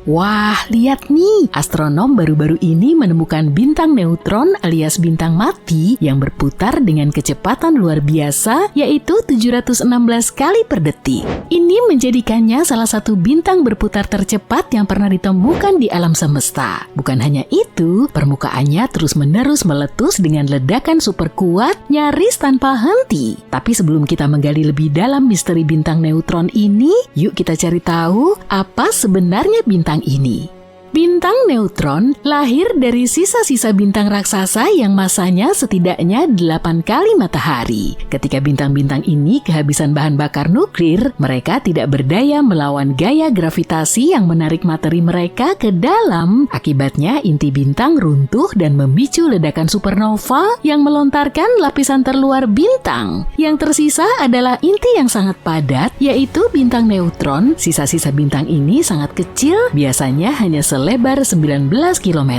Wah, lihat nih, astronom baru-baru ini menemukan bintang neutron alias bintang mati yang berputar dengan kecepatan luar biasa, yaitu 716 kali per detik. Ini menjadikannya salah satu bintang berputar tercepat yang pernah ditemukan di alam semesta. Bukan hanya itu, permukaannya terus-menerus meletus dengan ledakan super kuat, nyaris tanpa henti. Tapi sebelum kita menggali lebih dalam misteri bintang neutron ini, yuk kita cari tahu apa sebenarnya bintang ini. Bintang neutron lahir dari sisa-sisa bintang raksasa yang masanya setidaknya 8 kali matahari. Ketika bintang-bintang ini kehabisan bahan bakar nuklir, mereka tidak berdaya melawan gaya gravitasi yang menarik materi mereka ke dalam. Akibatnya inti bintang runtuh dan memicu ledakan supernova yang melontarkan lapisan terluar bintang. Yang tersisa adalah inti yang sangat padat, yaitu bintang neutron. Sisa-sisa bintang ini sangat kecil, biasanya hanya lebar 19 km.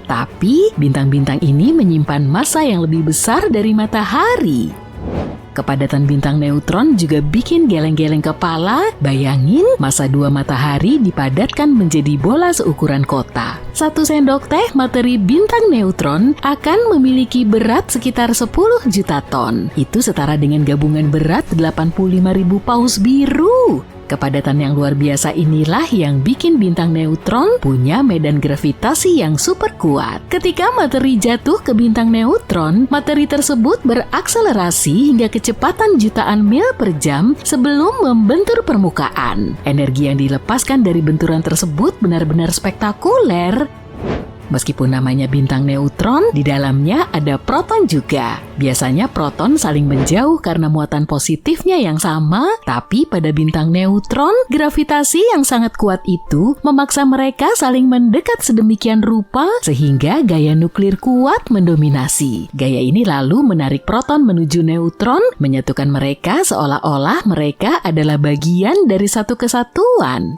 Tapi bintang-bintang ini menyimpan massa yang lebih besar dari matahari. Kepadatan bintang neutron juga bikin geleng-geleng kepala. Bayangin, massa 2 matahari dipadatkan menjadi bola seukuran kota. 1 sendok teh materi bintang neutron akan memiliki berat sekitar 10 juta ton. Itu setara dengan gabungan berat 85.000 paus biru. Kepadatan yang luar biasa inilah yang bikin bintang neutron punya medan gravitasi yang super kuat. Ketika materi jatuh ke bintang neutron, materi tersebut berakselerasi hingga kecepatan jutaan mil per jam sebelum membentur permukaan. Energi yang dilepaskan dari benturan tersebut benar-benar spektakuler. Meskipun namanya bintang neutron, di dalamnya ada proton juga. Biasanya proton saling menjauh karena muatan positifnya yang sama, tapi pada bintang neutron, gravitasi yang sangat kuat itu memaksa mereka saling mendekat sedemikian rupa sehingga gaya nuklir kuat mendominasi. Gaya ini lalu menarik proton menuju neutron, menyatukan mereka seolah-olah mereka adalah bagian dari satu kesatuan.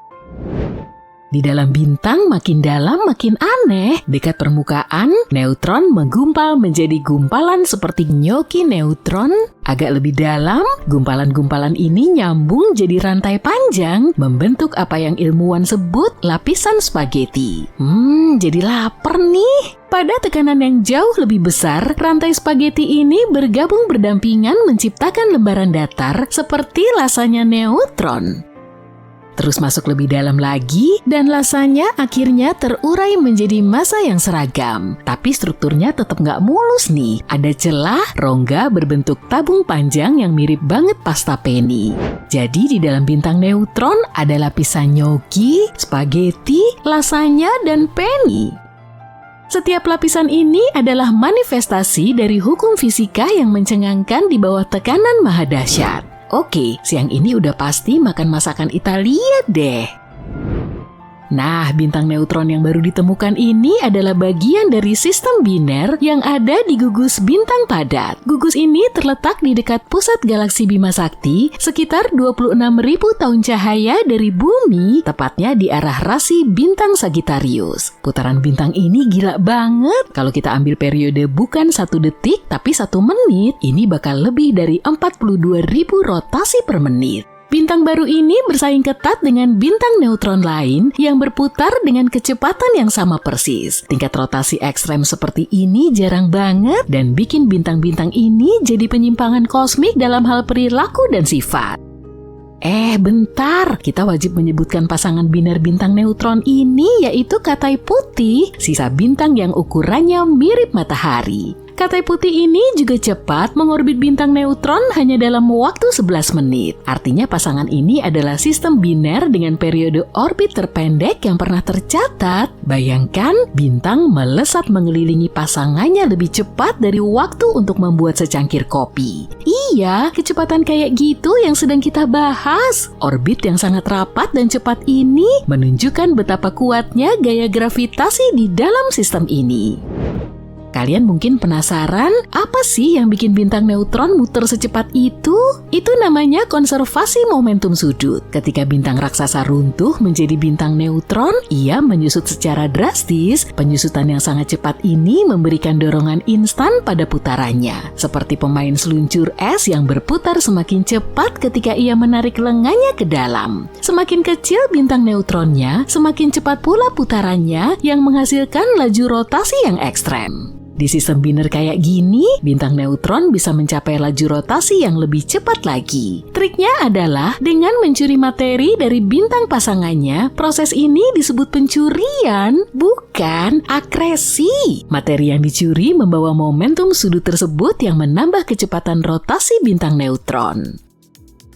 Di dalam bintang makin dalam makin aneh. Dekat permukaan, neutron menggumpal menjadi gumpalan seperti nyoki neutron. Agak lebih dalam, gumpalan-gumpalan ini nyambung jadi rantai panjang, membentuk apa yang ilmuwan sebut lapisan spaghetti. Jadi lapar nih. Pada tekanan yang jauh lebih besar, rantai spaghetti ini bergabung berdampingan menciptakan lembaran datar seperti lasanya neutron. Terus masuk lebih dalam lagi, dan lasanya akhirnya terurai menjadi massa yang seragam. Tapi strukturnya tetap nggak mulus nih. Ada celah, rongga berbentuk tabung panjang yang mirip banget pasta penny. Jadi di dalam bintang neutron ada lapisan nyoki, spaghetti, lasanya, dan penny. Setiap lapisan ini adalah manifestasi dari hukum fisika yang mencengangkan di bawah tekanan maha dahsyat. Oke, siang ini udah pasti makan masakan Italia deh. Nah, bintang neutron yang baru ditemukan ini adalah bagian dari sistem biner yang ada di gugus bintang padat. Gugus ini terletak di dekat pusat galaksi Bima Sakti, sekitar 26.000 tahun cahaya dari bumi, tepatnya di arah rasi bintang Sagittarius. Putaran bintang ini gila banget. Kalau kita ambil periode bukan 1 detik, tapi 1 menit, ini bakal lebih dari 42.000 rotasi per menit. Bintang baru ini bersaing ketat dengan bintang neutron lain yang berputar dengan kecepatan yang sama persis. Tingkat rotasi ekstrem seperti ini jarang banget dan bikin bintang-bintang ini jadi penyimpangan kosmik dalam hal perilaku dan sifat. Bentar, kita wajib menyebutkan pasangan biner bintang neutron ini, yaitu Katai Putih, sisa bintang yang ukurannya mirip matahari. Katai Putih ini juga cepat mengorbit bintang neutron hanya dalam waktu 11 menit. Artinya pasangan ini adalah sistem biner dengan periode orbit terpendek yang pernah tercatat. Bayangkan, bintang melesat mengelilingi pasangannya lebih cepat dari waktu untuk membuat secangkir kopi. Iya, kecepatan kayak gitu yang sedang kita bahas. Orbit yang sangat rapat dan cepat ini menunjukkan betapa kuatnya gaya gravitasi di dalam sistem ini. Kalian mungkin penasaran, apa sih yang bikin bintang neutron muter secepat itu? Itu namanya konservasi momentum sudut. Ketika bintang raksasa runtuh menjadi bintang neutron, ia menyusut secara drastis. Penyusutan yang sangat cepat ini memberikan dorongan instan pada putarannya. Seperti pemain seluncur es yang berputar semakin cepat ketika ia menarik lengannya ke dalam. Semakin kecil bintang neutronnya, semakin cepat pula putarannya yang menghasilkan laju rotasi yang ekstrem. Di sistem biner kayak gini, bintang neutron bisa mencapai laju rotasi yang lebih cepat lagi. Triknya adalah dengan mencuri materi dari bintang pasangannya. Proses ini disebut pencurian, bukan akresi. Materi yang dicuri membawa momentum sudut tersebut yang menambah kecepatan rotasi bintang neutron.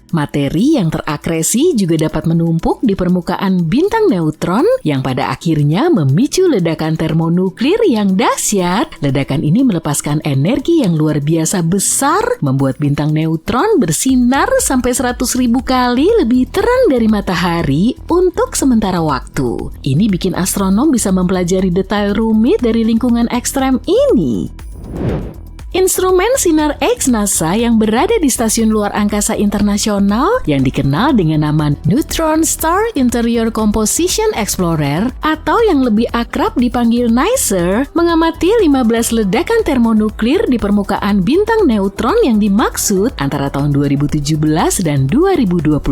Materi yang terakresi juga dapat menumpuk di permukaan bintang neutron yang pada akhirnya memicu ledakan termonuklir yang dahsyat. Ledakan ini melepaskan energi yang luar biasa besar, membuat bintang neutron bersinar sampai 100.000 kali lebih terang dari matahari untuk sementara waktu. Ini bikin astronom bisa mempelajari detail rumit dari lingkungan ekstrem ini. Instrumen sinar X NASA yang berada di Stasiun Luar Angkasa Internasional yang dikenal dengan nama Neutron Star Interior Composition Explorer atau yang lebih akrab dipanggil NICER mengamati 15 ledakan termonuklir di permukaan bintang neutron yang dimaksud antara tahun 2017 dan 2021.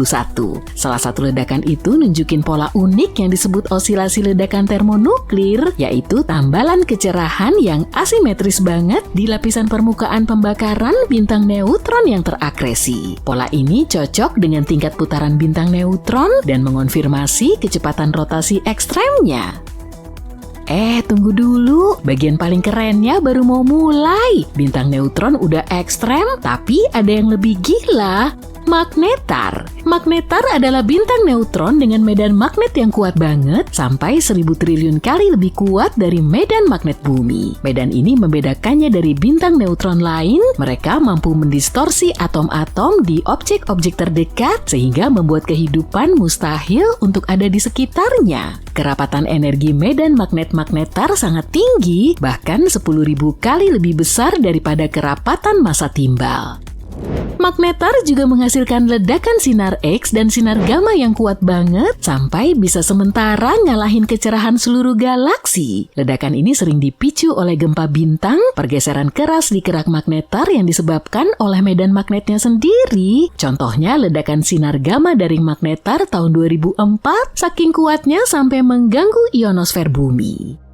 Salah satu ledakan itu nunjukin pola unik yang disebut osilasi ledakan termonuklir, yaitu tambalan kecerahan yang asimetris banget di lapisan permukaan pembakaran bintang neutron yang terakresi. Pola ini cocok dengan tingkat putaran bintang neutron dan mengonfirmasi kecepatan rotasi ekstremnya. Tunggu dulu, bagian paling kerennya baru mau mulai. Bintang neutron udah ekstrem, tapi ada yang lebih gila. Magnetar. Magnetar adalah bintang neutron dengan medan magnet yang kuat banget, sampai 1000 triliun kali lebih kuat dari medan magnet bumi. Medan ini membedakannya dari bintang neutron lain. Mereka mampu mendistorsi atom-atom di objek-objek terdekat, sehingga membuat kehidupan mustahil untuk ada di sekitarnya. Kerapatan energi medan magnet magnetar sangat tinggi, bahkan 10.000 kali lebih besar daripada kerapatan massa timbal. Magnetar juga menghasilkan ledakan sinar X dan sinar gamma yang kuat banget sampai bisa sementara ngalahin kecerahan seluruh galaksi. Ledakan ini sering dipicu oleh gempa bintang, pergeseran keras di kerak magnetar yang disebabkan oleh medan magnetnya sendiri. Contohnya ledakan sinar gamma dari magnetar tahun 2004 saking kuatnya sampai mengganggu ionosfer bumi.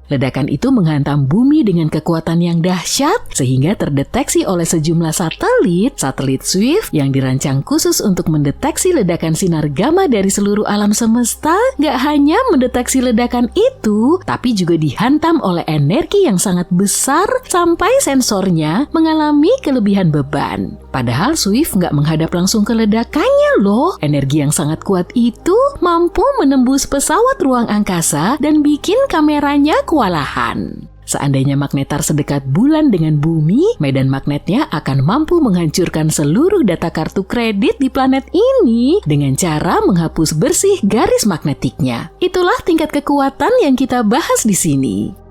Ledakan itu menghantam bumi dengan kekuatan yang dahsyat sehingga terdeteksi oleh sejumlah satelit Swift yang dirancang khusus untuk mendeteksi ledakan sinar gamma dari seluruh alam semesta. Nggak hanya mendeteksi ledakan itu, tapi juga dihantam oleh energi yang sangat besar sampai sensornya mengalami kelebihan beban. Padahal Swift nggak menghadap langsung ke ledakannya loh. Energi yang sangat kuat itu mampu menembus pesawat ruang angkasa dan bikin kameranya kewalahan. Seandainya magnetar sedekat bulan dengan bumi, medan magnetnya akan mampu menghancurkan seluruh data kartu kredit di planet ini dengan cara menghapus bersih garis magnetiknya. Itulah tingkat kekuatan yang kita bahas di sini.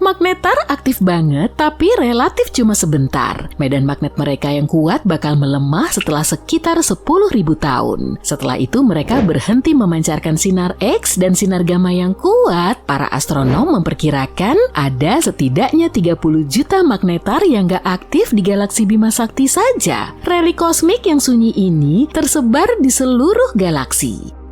Magnetar aktif banget, tapi relatif cuma sebentar. Medan magnet mereka yang kuat bakal melemah setelah sekitar 10.000 tahun. Setelah itu mereka berhenti memancarkan sinar X dan sinar gamma yang kuat. Para astronom memperkirakan ada setidaknya 30 juta magnetar yang gak aktif di galaksi Bima Sakti saja. Relik kosmik yang sunyi ini tersebar di seluruh galaksi.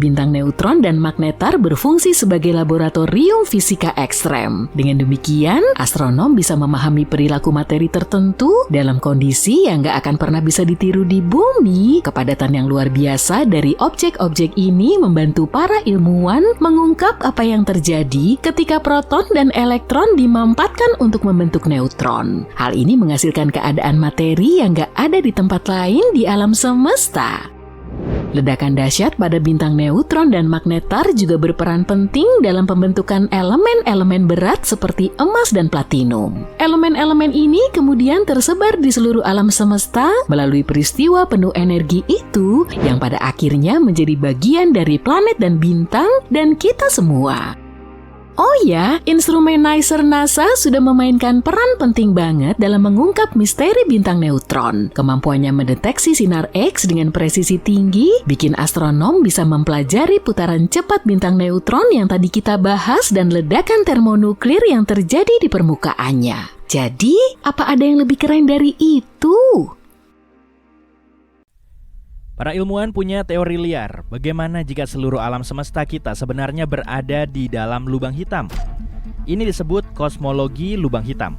Bintang neutron dan magnetar berfungsi sebagai laboratorium fisika ekstrem. Dengan demikian, astronom bisa memahami perilaku materi tertentu dalam kondisi yang gak akan pernah bisa ditiru di bumi. Kepadatan yang luar biasa dari objek-objek ini membantu para ilmuwan mengungkap apa yang terjadi ketika proton dan elektron dimampatkan untuk membentuk neutron. Hal ini menghasilkan keadaan materi yang gak ada di tempat lain di alam semesta. Ledakan dahsyat pada bintang neutron dan magnetar juga berperan penting dalam pembentukan elemen-elemen berat seperti emas dan platinum. Elemen-elemen ini kemudian tersebar di seluruh alam semesta melalui peristiwa penuh energi itu yang pada akhirnya menjadi bagian dari planet dan bintang dan kita semua. Oh ya, instrumenizer NASA sudah memainkan peran penting banget dalam mengungkap misteri bintang neutron. Kemampuannya mendeteksi sinar X dengan presisi tinggi, bikin astronom bisa mempelajari putaran cepat bintang neutron yang tadi kita bahas dan ledakan termonuklir yang terjadi di permukaannya. Jadi, apa ada yang lebih keren dari itu? Para ilmuwan punya teori liar, bagaimana jika seluruh alam semesta kita sebenarnya berada di dalam lubang hitam. Ini disebut kosmologi lubang hitam.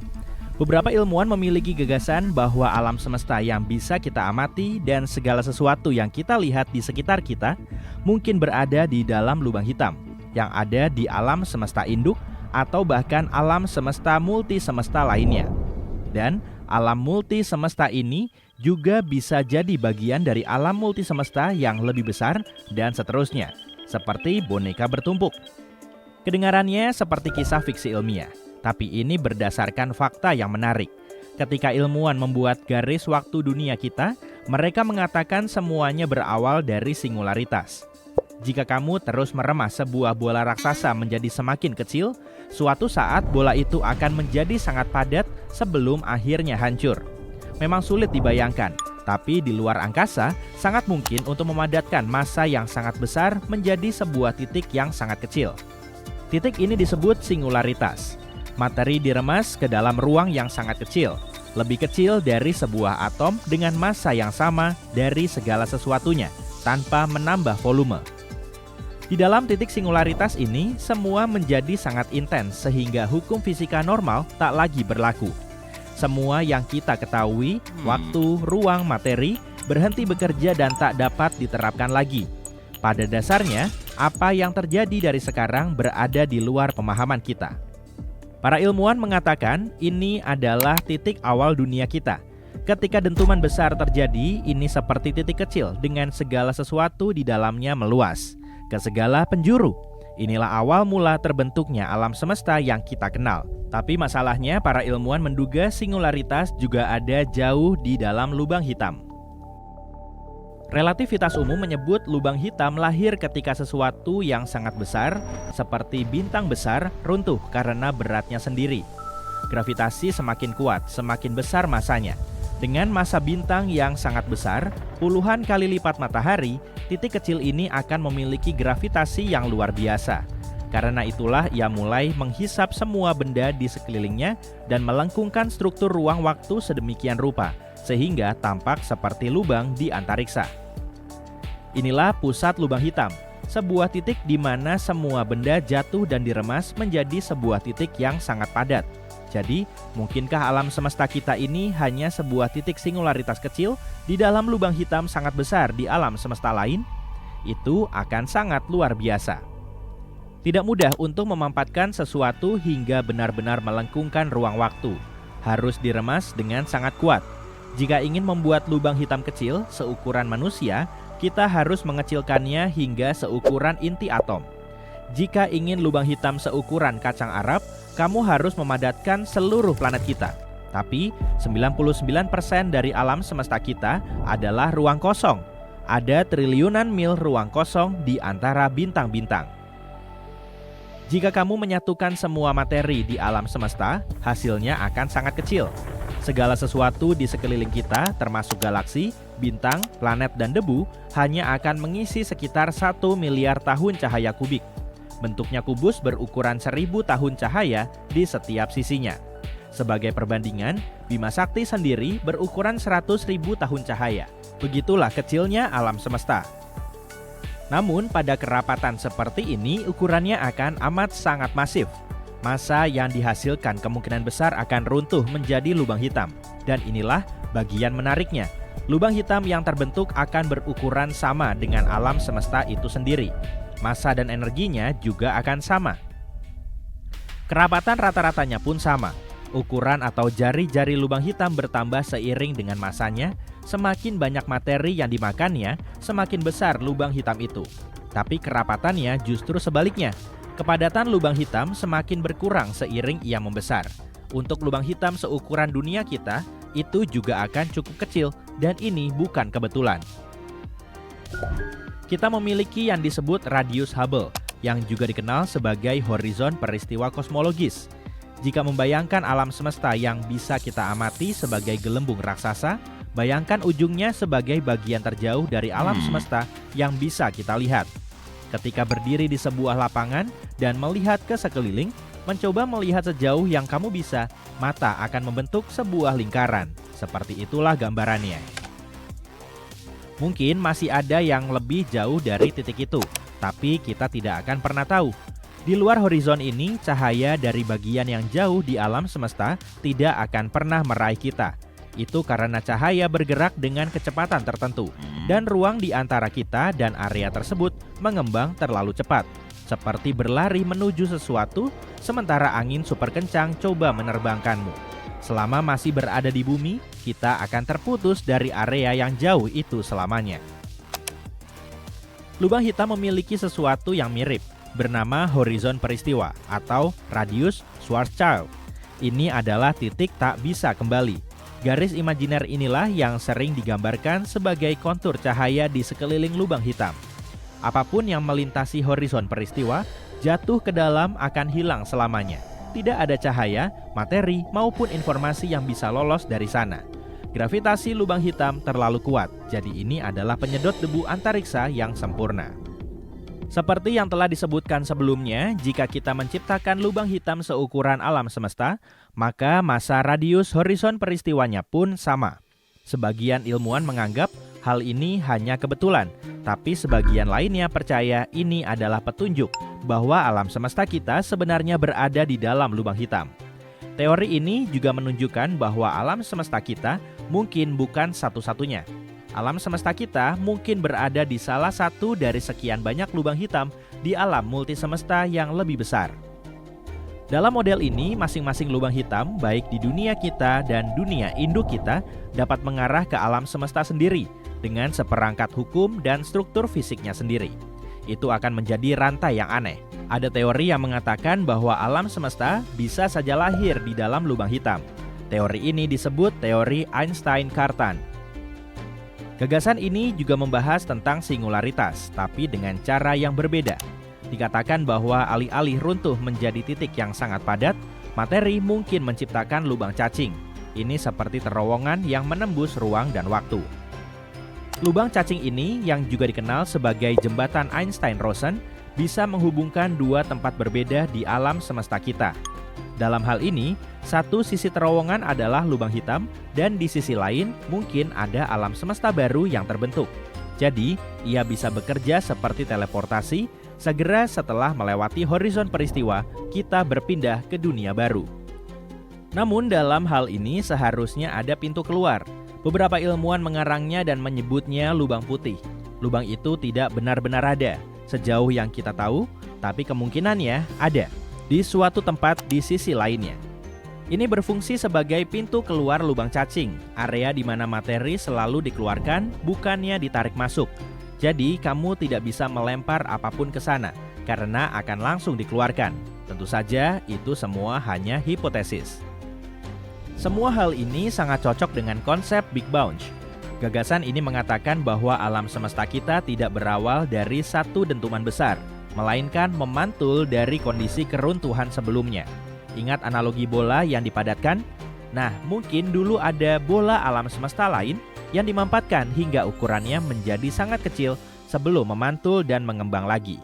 Beberapa ilmuwan memiliki gagasan bahwa alam semesta yang bisa kita amati dan segala sesuatu yang kita lihat di sekitar kita mungkin berada di dalam lubang hitam, yang ada di alam semesta induk atau bahkan alam semesta multisemesta lainnya. Dan alam multisemesta ini juga bisa jadi bagian dari alam multisemesta yang lebih besar dan seterusnya, seperti boneka bertumpuk. Kedengarannya seperti kisah fiksi ilmiah, tapi ini berdasarkan fakta yang menarik. Ketika ilmuwan membuat garis waktu dunia kita, mereka mengatakan semuanya berawal dari singularitas. Jika kamu terus meremas sebuah bola raksasa menjadi semakin kecil, suatu saat bola itu akan menjadi sangat padat sebelum akhirnya hancur. Memang sulit dibayangkan, tapi di luar angkasa sangat mungkin untuk memadatkan massa yang sangat besar menjadi sebuah titik yang sangat kecil. Titik ini disebut singularitas. Materi diremas ke dalam ruang yang sangat kecil, lebih kecil dari sebuah atom dengan massa yang sama dari segala sesuatunya, tanpa menambah volume. Di dalam titik singularitas ini, semua menjadi sangat intens sehingga hukum fisika normal tak lagi berlaku. Semua yang kita ketahui, waktu, ruang, materi, berhenti bekerja dan tak dapat diterapkan lagi. Pada dasarnya, apa yang terjadi dari sekarang berada di luar pemahaman kita. Para ilmuwan mengatakan ini adalah titik awal dunia kita. Ketika dentuman besar terjadi, ini seperti titik kecil dengan segala sesuatu di dalamnya meluas ke segala penjuru. Inilah awal mula terbentuknya alam semesta yang kita kenal. Tapi masalahnya para ilmuwan menduga singularitas juga ada jauh di dalam lubang hitam. Relativitas umum menyebut lubang hitam lahir ketika sesuatu yang sangat besar, seperti bintang besar, runtuh karena beratnya sendiri. Gravitasi semakin kuat, semakin besar masanya. Dengan massa bintang yang sangat besar, puluhan kali lipat matahari, titik kecil ini akan memiliki gravitasi yang luar biasa. Karena itulah ia mulai menghisap semua benda di sekelilingnya dan melengkungkan struktur ruang waktu sedemikian rupa, sehingga tampak seperti lubang di antariksa. Inilah pusat lubang hitam, sebuah titik di mana semua benda jatuh dan diremas menjadi sebuah titik yang sangat padat. Jadi, mungkinkah alam semesta kita ini hanya sebuah titik singularitas kecil di dalam lubang hitam sangat besar di alam semesta lain? Itu akan sangat luar biasa. Tidak mudah untuk memampatkan sesuatu hingga benar-benar melengkungkan ruang waktu. Harus diremas dengan sangat kuat. Jika ingin membuat lubang hitam kecil seukuran manusia, kita harus mengecilkannya hingga seukuran inti atom. Jika ingin lubang hitam seukuran kacang Arab, kamu harus memadatkan seluruh planet kita. Tapi 99% dari alam semesta kita adalah ruang kosong. Ada triliunan mil ruang kosong di antara bintang-bintang. Jika kamu menyatukan semua materi di alam semesta, hasilnya akan sangat kecil. Segala sesuatu di sekeliling kita, termasuk galaksi, bintang, planet, dan debu, hanya akan mengisi sekitar 1 miliar tahun cahaya kubik. Bentuknya kubus berukuran 1000 tahun cahaya di setiap sisinya. Sebagai perbandingan, Bima Sakti sendiri berukuran 100.000 tahun cahaya. Begitulah kecilnya alam semesta. Namun pada kerapatan seperti ini ukurannya akan amat sangat masif. Massa yang dihasilkan kemungkinan besar akan runtuh menjadi lubang hitam. Dan inilah bagian menariknya. Lubang hitam yang terbentuk akan berukuran sama dengan alam semesta itu sendiri. Massa dan energinya juga akan sama. Kerapatan rata-ratanya pun sama. Ukuran atau jari-jari lubang hitam bertambah seiring dengan massanya. Semakin banyak materi yang dimakannya, semakin besar lubang hitam itu. Tapi kerapatannya justru sebaliknya. Kepadatan lubang hitam semakin berkurang seiring ia membesar. Untuk lubang hitam seukuran dunia kita, itu juga akan cukup kecil, dan ini bukan kebetulan. Kita memiliki yang disebut radius Hubble. yang juga dikenal sebagai horizon peristiwa kosmologis. Jika membayangkan alam semesta yang bisa kita amati sebagai gelembung raksasa, bayangkan ujungnya sebagai bagian terjauh dari alam semesta yang bisa kita lihat. Ketika berdiri di sebuah lapangan dan melihat ke sekeliling, mencoba melihat sejauh yang kamu bisa, mata akan membentuk sebuah lingkaran. Seperti itulah gambarannya. Mungkin masih ada yang lebih jauh dari titik itu, tapi kita tidak akan pernah tahu. Di luar horizon ini, cahaya dari bagian yang jauh di alam semesta tidak akan pernah meraih kita. Itu karena cahaya bergerak dengan kecepatan tertentu, dan ruang di antara kita dan area tersebut mengembang terlalu cepat. Seperti berlari menuju sesuatu, sementara angin super kencang coba menerbangkanmu. Selama masih berada di bumi, kita akan terputus dari area yang jauh itu selamanya. Lubang hitam memiliki sesuatu yang mirip, bernama horizon peristiwa atau radius Schwarzschild. Ini adalah titik tak bisa kembali. Garis imajiner inilah yang sering digambarkan sebagai kontur cahaya di sekeliling lubang hitam. Apapun yang melintasi horizon peristiwa, jatuh ke dalam akan hilang selamanya. Tidak ada cahaya, materi, maupun informasi yang bisa lolos dari sana. Gravitasi lubang hitam terlalu kuat, jadi ini adalah penyedot debu antariksa yang sempurna. Seperti yang telah disebutkan sebelumnya, jika kita menciptakan lubang hitam seukuran alam semesta, maka masa radius horizon peristiwanya pun sama. Sebagian ilmuwan menganggap hal ini hanya kebetulan, tapi sebagian lainnya percaya ini adalah petunjuk bahwa alam semesta kita sebenarnya berada di dalam lubang hitam. Teori ini juga menunjukkan bahwa alam semesta kita mungkin bukan satu-satunya. Alam semesta kita mungkin berada di salah satu dari sekian banyak lubang hitam di alam multisemesta yang lebih besar. Dalam model ini, masing-masing lubang hitam, baik di dunia kita dan dunia induk kita, dapat mengarah ke alam semesta sendiri dengan seperangkat hukum dan struktur fisiknya sendiri. Itu akan menjadi rantai yang aneh. Ada teori yang mengatakan bahwa alam semesta bisa saja lahir di dalam lubang hitam. Teori ini disebut teori Einstein-Cartan. Gagasan ini juga membahas tentang singularitas, tapi dengan cara yang berbeda. Dikatakan bahwa alih-alih runtuh menjadi titik yang sangat padat, materi mungkin menciptakan lubang cacing. Ini seperti terowongan yang menembus ruang dan waktu. Lubang cacing ini, yang juga dikenal sebagai jembatan Einstein-Rosen, bisa menghubungkan dua tempat berbeda di alam semesta kita. Dalam hal ini, satu sisi terowongan adalah lubang hitam, dan di sisi lain mungkin ada alam semesta baru yang terbentuk. Jadi, ia bisa bekerja seperti teleportasi. Segera setelah melewati horizon peristiwa, kita berpindah ke dunia baru. Namun dalam hal ini seharusnya ada pintu keluar. Beberapa ilmuwan mengarangnya dan menyebutnya lubang putih. Lubang itu tidak benar-benar ada, sejauh yang kita tahu, tapi kemungkinannya ada di suatu tempat di sisi lainnya. Ini berfungsi sebagai pintu keluar lubang cacing, area di mana materi selalu dikeluarkan, bukannya ditarik masuk. Jadi, kamu tidak bisa melempar apapun ke sana, karena akan langsung dikeluarkan. Tentu saja, itu semua hanya hipotesis. Semua hal ini sangat cocok dengan konsep Big Bounce. Gagasan ini mengatakan bahwa alam semesta kita tidak berawal dari satu dentuman besar, melainkan memantul dari kondisi keruntuhan sebelumnya. Ingat analogi bola yang dipadatkan? Nah, mungkin dulu ada bola alam semesta lain yang dimampatkan hingga ukurannya menjadi sangat kecil sebelum memantul dan mengembang lagi.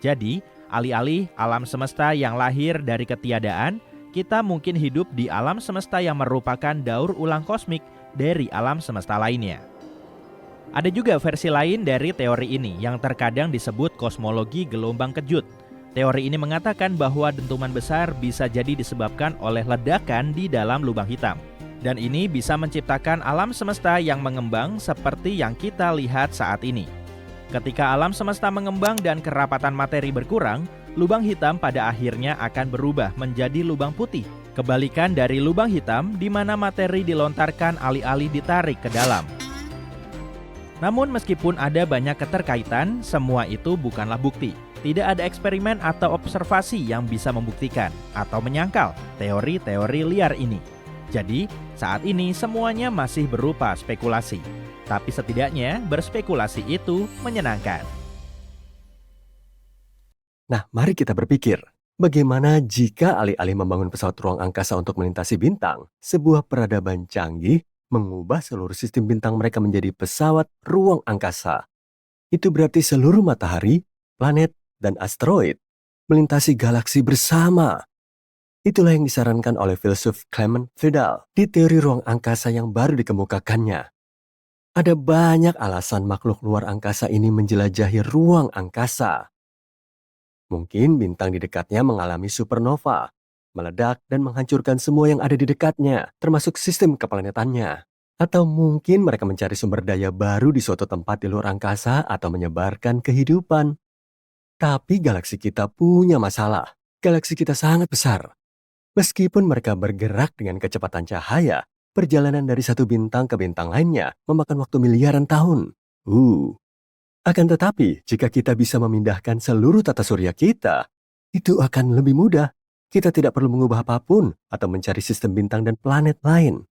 Jadi, alih-alih alam semesta yang lahir dari ketiadaan, kita mungkin hidup di alam semesta yang merupakan daur ulang kosmik dari alam semesta lainnya. Ada juga versi lain dari teori ini yang terkadang disebut kosmologi gelombang kejut. Teori ini mengatakan bahwa dentuman besar bisa jadi disebabkan oleh ledakan di dalam lubang hitam. Dan ini bisa menciptakan alam semesta yang mengembang seperti yang kita lihat saat ini. Ketika alam semesta mengembang dan kerapatan materi berkurang, lubang hitam pada akhirnya akan berubah menjadi lubang putih. Kebalikan dari lubang hitam di mana materi dilontarkan alih-alih ditarik ke dalam. Namun meskipun ada banyak keterkaitan, semua itu bukanlah bukti. Tidak ada eksperimen atau observasi yang bisa membuktikan atau menyangkal teori-teori liar ini. Jadi, saat ini semuanya masih berupa spekulasi. Tapi setidaknya berspekulasi itu menyenangkan. Nah, mari kita berpikir, bagaimana jika alih-alih membangun pesawat ruang angkasa untuk melintasi bintang, sebuah peradaban canggih mengubah seluruh sistem bintang mereka menjadi pesawat ruang angkasa. Itu berarti seluruh matahari, planet, dan asteroid melintasi galaksi bersama. Itulah yang disarankan oleh filsuf Clement Vidal di teori ruang angkasa yang baru dikemukakannya. Ada banyak alasan makhluk luar angkasa ini menjelajahi ruang angkasa. Mungkin bintang di dekatnya mengalami supernova, meledak dan menghancurkan semua yang ada di dekatnya, termasuk sistem keplanetannya. Atau mungkin mereka mencari sumber daya baru di suatu tempat di luar angkasa atau menyebarkan kehidupan. Tapi galaksi kita punya masalah. Galaksi kita sangat besar. Meskipun mereka bergerak dengan kecepatan cahaya, perjalanan dari satu bintang ke bintang lainnya memakan waktu miliaran tahun. Akan tetapi, jika kita bisa memindahkan seluruh tata surya kita, itu akan lebih mudah. Kita tidak perlu mengubah apapun atau mencari sistem bintang dan planet lain.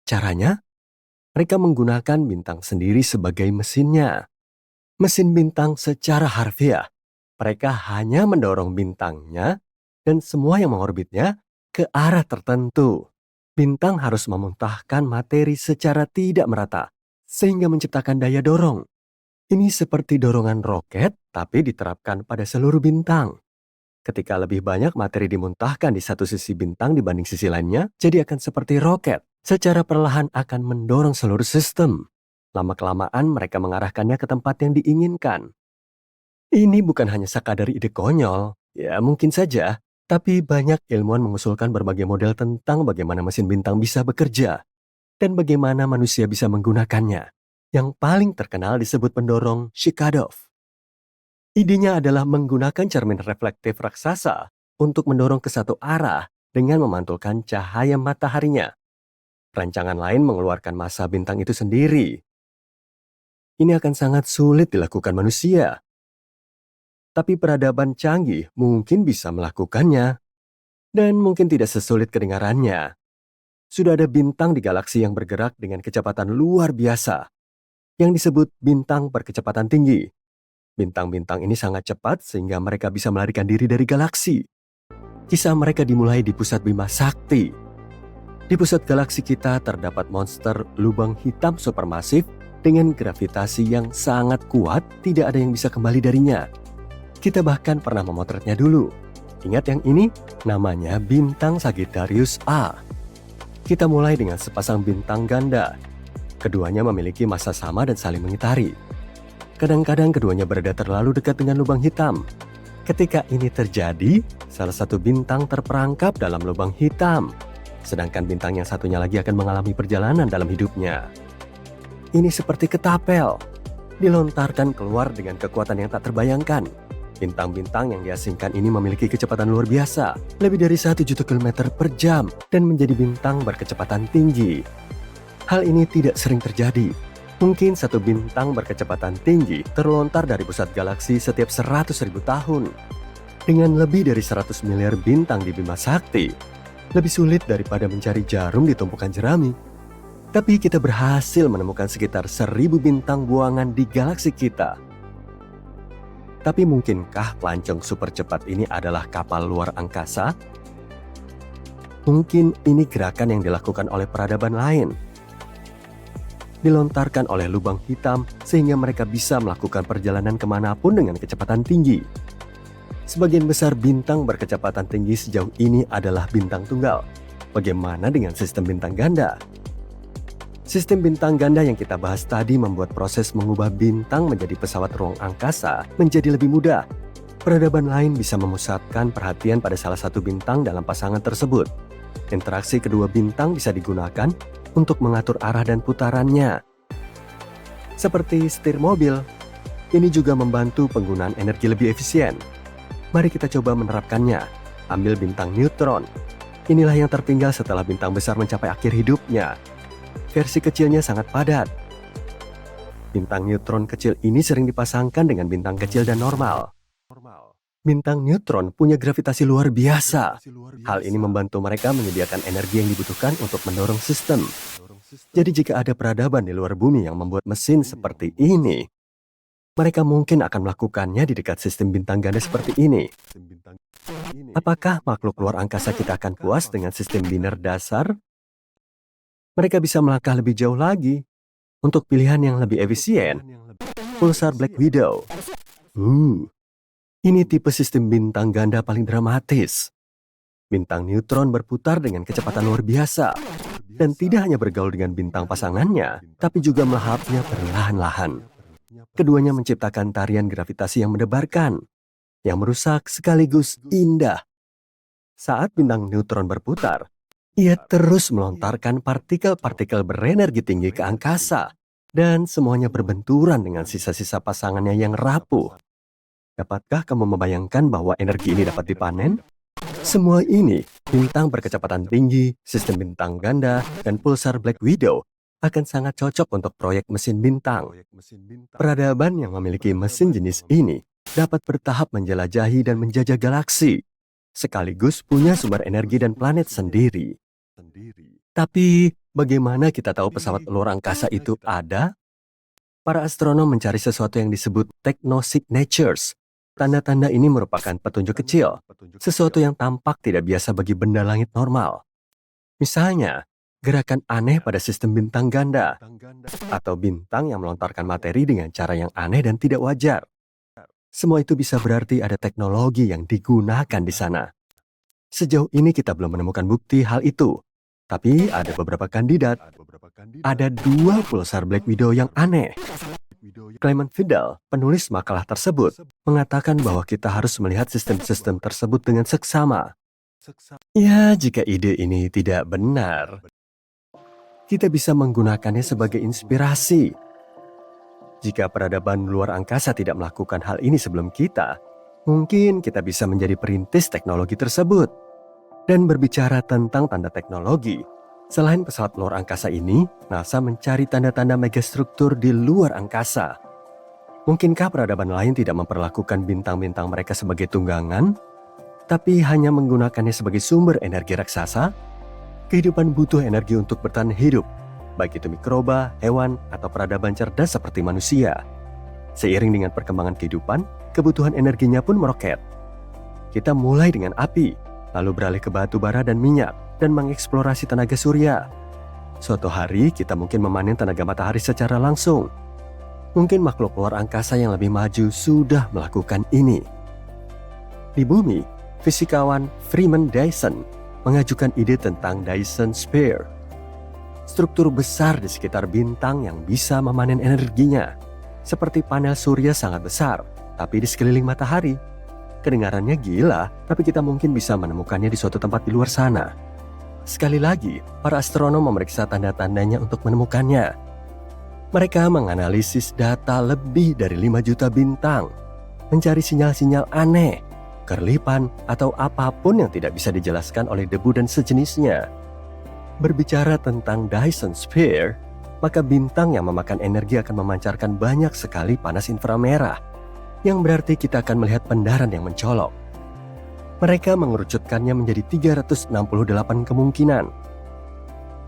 Caranya, mereka menggunakan bintang sendiri sebagai mesinnya. Mesin bintang secara harfiah. Mereka hanya mendorong bintangnya dan semua yang mengorbitnya ke arah tertentu. Bintang harus memuntahkan materi secara tidak merata, sehingga menciptakan daya dorong. Ini seperti dorongan roket, tapi diterapkan pada seluruh bintang. Ketika lebih banyak materi dimuntahkan di satu sisi bintang dibanding sisi lainnya, jadi akan seperti roket. Secara perlahan akan mendorong seluruh sistem. Lama-kelamaan mereka mengarahkannya ke tempat yang diinginkan. Ini bukan hanya sekadar ide konyol, ya mungkin saja, tapi banyak ilmuwan mengusulkan berbagai model tentang bagaimana mesin bintang bisa bekerja dan bagaimana manusia bisa menggunakannya. Yang paling terkenal disebut pendorong Shkadov. Idenya adalah menggunakan cermin reflektif raksasa untuk mendorong ke satu arah dengan memantulkan cahaya mataharinya. Rancangan lain mengeluarkan massa bintang itu sendiri. Ini akan sangat sulit dilakukan manusia. Tapi peradaban canggih mungkin bisa melakukannya. Dan mungkin tidak sesulit kedengarannya. Sudah ada bintang di galaksi yang bergerak dengan kecepatan luar biasa, yang disebut bintang berkecepatan tinggi. Bintang-bintang ini sangat cepat sehingga mereka bisa melarikan diri dari galaksi. Kisah mereka dimulai di pusat Bima Sakti. Di pusat galaksi kita terdapat monster lubang hitam supermasif dengan gravitasi yang sangat kuat, tidak ada yang bisa kembali darinya. Kita bahkan pernah memotretnya dulu. Ingat yang ini? Namanya bintang Sagittarius A. Kita mulai dengan sepasang bintang ganda. Keduanya memiliki massa sama dan saling mengitari. Kadang-kadang keduanya berada terlalu dekat dengan lubang hitam. Ketika ini terjadi, salah satu bintang terperangkap dalam lubang hitam. Sedangkan bintang yang satunya lagi akan mengalami perjalanan dalam hidupnya. Ini seperti ketapel. Dilontarkan keluar dengan kekuatan yang tak terbayangkan. Bintang-bintang yang diasingkan ini memiliki kecepatan luar biasa, lebih dari 1 juta kilometer per jam, dan menjadi bintang berkecepatan tinggi. Hal ini tidak sering terjadi. Mungkin satu bintang berkecepatan tinggi terlontar dari pusat galaksi setiap 100.000 tahun. Dengan lebih dari 100 miliar bintang di Bima Sakti, lebih sulit daripada mencari jarum di tumpukan jerami. Tapi kita berhasil menemukan sekitar 1.000 bintang buangan di galaksi kita. Tapi mungkinkah pelancong super cepat ini adalah kapal luar angkasa? Mungkin ini gerakan yang dilakukan oleh peradaban lain. Dilontarkan oleh lubang hitam sehingga mereka bisa melakukan perjalanan kemanapun dengan kecepatan tinggi. Sebagian besar bintang berkecepatan tinggi sejauh ini adalah bintang tunggal. Bagaimana dengan sistem bintang ganda? Sistem bintang ganda yang kita bahas tadi membuat proses mengubah bintang menjadi pesawat ruang angkasa menjadi lebih mudah. Peradaban lain bisa memusatkan perhatian pada salah satu bintang dalam pasangan tersebut. Interaksi kedua bintang bisa digunakan untuk mengatur arah dan putarannya. Seperti setir mobil, ini juga membantu penggunaan energi lebih efisien. Mari kita coba menerapkannya. Ambil bintang neutron. Inilah yang tertinggal setelah bintang besar mencapai akhir hidupnya. Versi kecilnya sangat padat. Bintang neutron kecil ini sering dipasangkan dengan bintang kecil dan normal. Bintang neutron punya gravitasi luar biasa. Hal ini membantu mereka menyediakan energi yang dibutuhkan untuk mendorong sistem. Jadi jika ada peradaban di luar bumi yang membuat mesin seperti ini, mereka mungkin akan melakukannya di dekat sistem bintang ganda seperti ini. Apakah makhluk luar angkasa kita akan puas dengan sistem biner dasar? Mereka bisa melangkah lebih jauh lagi untuk pilihan yang lebih efisien. Pulsar Black Widow. Ini tipe sistem bintang ganda paling dramatis. Bintang neutron berputar dengan kecepatan luar biasa. Dan tidak hanya bergaul dengan bintang pasangannya, tapi juga melahapnya perlahan-lahan. Keduanya menciptakan tarian gravitasi yang mendebarkan, yang merusak sekaligus indah. Saat bintang neutron berputar, ia terus melontarkan partikel-partikel berenergi tinggi ke angkasa, dan semuanya berbenturan dengan sisa-sisa pasangannya yang rapuh. Dapatkah kamu membayangkan bahwa energi ini dapat dipanen? Semua ini, bintang berkecepatan tinggi, sistem bintang ganda, dan pulsar Black Widow akan sangat cocok untuk proyek mesin bintang. Peradaban yang memiliki mesin jenis ini dapat bertahap menjelajahi dan menjajah galaksi, sekaligus punya sumber energi dan planet sendiri. Tapi, bagaimana kita tahu pesawat luar angkasa itu ada? Para astronom mencari sesuatu yang disebut techno-signatures. Tanda-tanda ini merupakan petunjuk kecil, sesuatu yang tampak tidak biasa bagi benda langit normal. Misalnya, gerakan aneh pada sistem bintang ganda, atau bintang yang melontarkan materi dengan cara yang aneh dan tidak wajar. Semua itu bisa berarti ada teknologi yang digunakan di sana. Sejauh ini kita belum menemukan bukti hal itu, tapi ada beberapa kandidat. Ada 2 pulsar Black Widow yang aneh. Clement Fidel, penulis makalah tersebut, mengatakan bahwa kita harus melihat sistem-sistem tersebut dengan seksama. Ya, jika ide ini tidak benar, kita bisa menggunakannya sebagai inspirasi. Jika peradaban luar angkasa tidak melakukan hal ini sebelum kita, mungkin kita bisa menjadi perintis teknologi tersebut. Dan berbicara tentang tanda teknologi, selain pesawat luar angkasa ini, NASA mencari tanda-tanda megastruktur di luar angkasa. Mungkinkah peradaban lain tidak memperlakukan bintang-bintang mereka sebagai tunggangan, tapi hanya menggunakannya sebagai sumber energi raksasa? Kehidupan butuh energi untuk bertahan hidup, baik itu mikroba, hewan, atau peradaban cerdas seperti manusia. Seiring dengan perkembangan kehidupan, kebutuhan energinya pun meroket. Kita mulai dengan api, lalu beralih ke batu bara dan minyak, dan mengeksplorasi tenaga surya. Suatu hari kita mungkin memanen tenaga matahari secara langsung. Mungkin makhluk luar angkasa yang lebih maju sudah melakukan ini. Di bumi, fisikawan Freeman Dyson mengajukan ide tentang Dyson Sphere. Struktur besar di sekitar bintang yang bisa memanen energinya. Seperti panel surya sangat besar, tapi di sekeliling matahari. Kedengarannya gila, tapi kita mungkin bisa menemukannya di suatu tempat di luar sana. Sekali lagi, para astronom memeriksa tanda-tandanya untuk menemukannya. Mereka menganalisis data lebih dari 5 juta bintang, mencari sinyal-sinyal aneh, kerlipan, atau apapun yang tidak bisa dijelaskan oleh debu dan sejenisnya. Berbicara tentang Dyson Sphere, maka bintang yang memakan energi akan memancarkan banyak sekali panas inframerah, yang berarti kita akan melihat pendaran yang mencolok. Mereka mengerucutkannya menjadi 368 kemungkinan.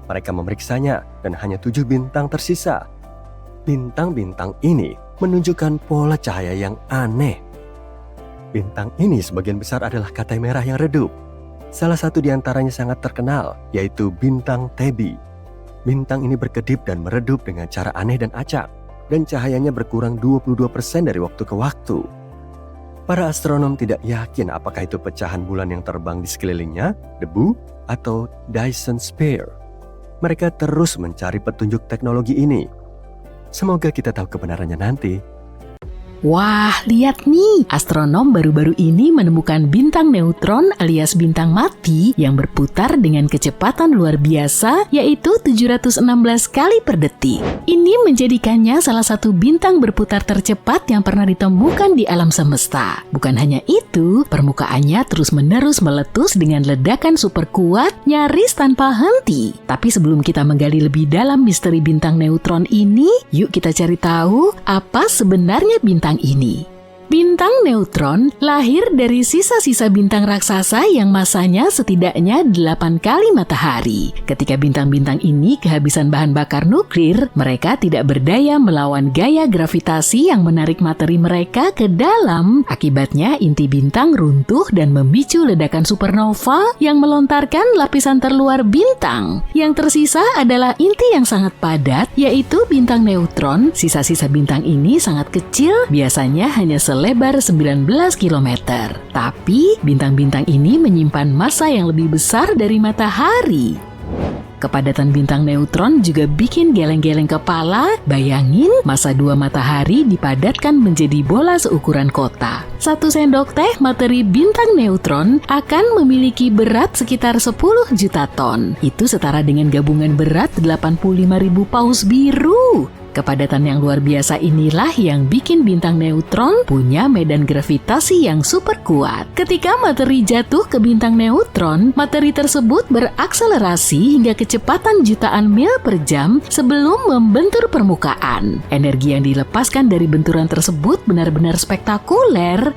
Mereka memeriksanya dan hanya 7 bintang tersisa. Bintang-bintang ini menunjukkan pola cahaya yang aneh. Bintang ini sebagian besar adalah katai merah yang redup. Salah satu di antaranya sangat terkenal, yaitu bintang Tebi. Bintang ini berkedip dan meredup dengan cara aneh dan acak, dan cahayanya berkurang 22% dari waktu ke waktu. Para astronom tidak yakin apakah itu pecahan bulan yang terbang di sekelilingnya, debu, atau Dyson Sphere. Mereka terus mencari petunjuk teknologi ini. Semoga kita tahu kebenarannya nanti. Wah, lihat nih, astronom baru-baru ini menemukan bintang neutron alias bintang mati yang berputar dengan kecepatan luar biasa, yaitu 716 kali per detik. Ini menjadikannya salah satu bintang berputar tercepat yang pernah ditemukan di alam semesta. Bukan hanya itu, permukaannya terus-menerus meletus dengan ledakan super kuat, nyaris tanpa henti. Tapi sebelum kita menggali lebih dalam misteri bintang neutron ini, yuk kita cari tahu apa sebenarnya bintang ini. Bintang neutron lahir dari sisa-sisa bintang raksasa yang masanya setidaknya 8 kali matahari. Ketika bintang-bintang ini kehabisan bahan bakar nuklir, mereka tidak berdaya melawan gaya gravitasi yang menarik materi mereka ke dalam. Akibatnya inti bintang runtuh dan memicu ledakan supernova yang melontarkan lapisan terluar bintang. Yang tersisa adalah inti yang sangat padat, yaitu bintang neutron. Sisa-sisa bintang ini sangat kecil, biasanya hanya lebar 19 km. Tapi bintang-bintang ini menyimpan massa yang lebih besar dari matahari. Kepadatan bintang neutron juga bikin geleng-geleng kepala. Bayangin massa 2 matahari dipadatkan menjadi bola seukuran kota. 1 sendok teh materi bintang neutron akan memiliki berat sekitar 10 juta ton. Itu setara dengan gabungan berat 85.000 paus biru. Kepadatan yang luar biasa inilah yang bikin bintang neutron punya medan gravitasi yang super kuat. Ketika materi jatuh ke bintang neutron, materi tersebut berakselerasi hingga kecepatan jutaan mil per jam sebelum membentur permukaan. Energi yang dilepaskan dari benturan tersebut benar-benar spektakuler.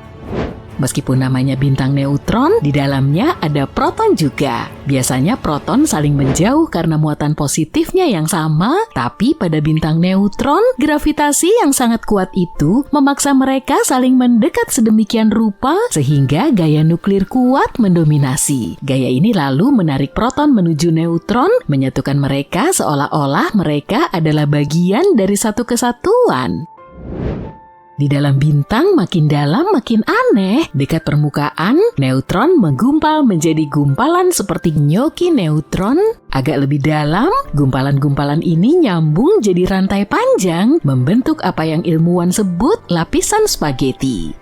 Meskipun namanya bintang neutron, di dalamnya ada proton juga. Biasanya proton saling menjauh karena muatan positifnya yang sama, tapi pada bintang neutron, gravitasi yang sangat kuat itu memaksa mereka saling mendekat sedemikian rupa sehingga gaya nuklir kuat mendominasi. Gaya ini lalu menarik proton menuju neutron, menyatukan mereka seolah-olah mereka adalah bagian dari satu kesatuan. Di dalam bintang makin dalam makin aneh. Dekat permukaan, neutron menggumpal menjadi gumpalan seperti nyoki neutron. Agak lebih dalam, gumpalan-gumpalan ini nyambung jadi rantai panjang, membentuk apa yang ilmuwan sebut lapisan spaghetti.